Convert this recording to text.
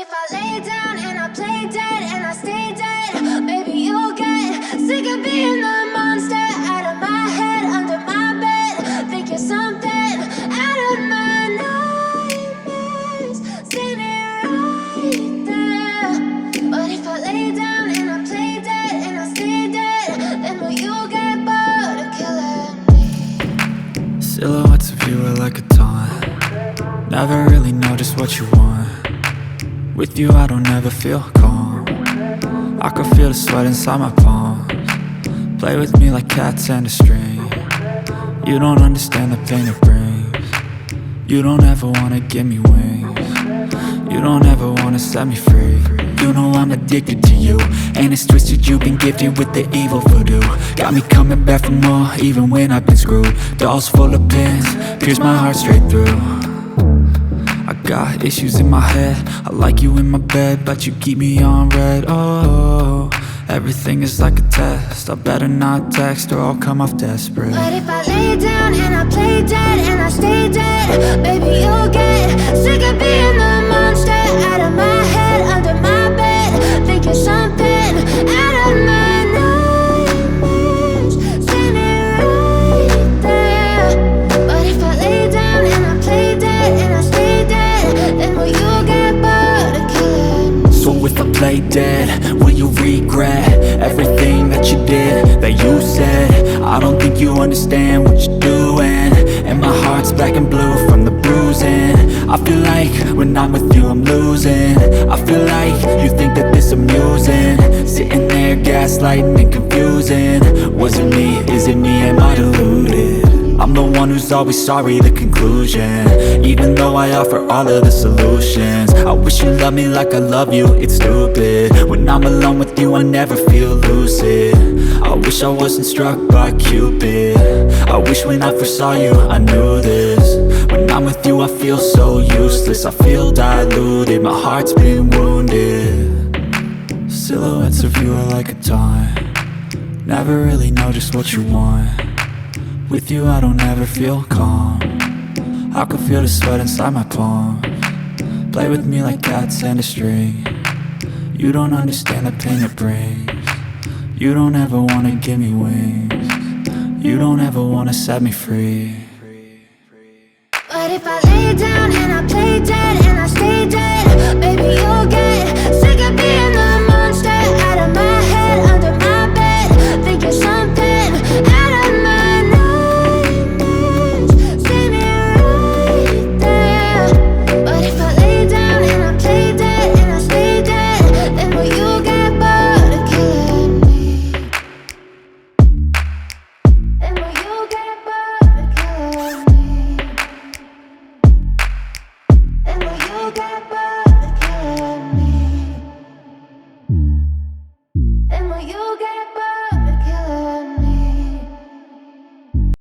if I lay down and I play dead and I stay dead, maybe you'll get sick of being the monster out of my head, under my bed. Think you're something out of my nightmares, standing right there. But if I lay down and I play dead and I stay dead, then will you get bored of killing me? Silhouettes of you are like a taunt. Never really know just what you want. With you I don't ever feel calm. I can feel the sweat inside my palms. Play with me like cats and a string. You don't understand the pain it brings. You don't ever wanna give me wings. You don't ever wanna set me free. You know I'm addicted to you, and it's twisted, you've been gifted with the evil voodoo. Got me coming back for more, even when I've been screwed. Dolls full of pins, pierce my heart straight through. I got issues in my head, I like you in my bed, but you keep me on red. Oh, everything is like a test, I better not text or I'll come off desperate. But if I lay down and I play dead and I stay dead, baby you'll get sick of being the monster out of my head, under my bed. Think you're something out of my nightmares, standing right there. But if I lay down and I play dead and I stay dead, then will you get bored of killing me? So if I play dead, will you regret everything that you did, that you said? I don't think you understand what you're doing, and my heart's black and blue from the bruising. I feel like when I'm with you I'm losing. I feel like you think that this amusing, sitting there gaslighting and confusing. Was it me? Is it me? Am I deluded? I'm the one who's always sorry, the conclusion, even though I offer all of the solutions. I wish you loved me like I love you, it's stupid. When I'm alone with you I never feel lucid. I wish I wasn't struck by Cupid. I wish when I first saw you I knew this. When I'm with you I feel so useless, I feel diluted, my heart's been wounded. Silhouettes of you are like a taunt. Never really know just what you want. With you I don't ever feel calm. I can feel the sweat inside my palms. Play with me like cats and a string. You don't understand the pain it brings. You don't ever wanna give me wings. You don't ever wanna set me free. But if I lay down and I play dead and I stay dead,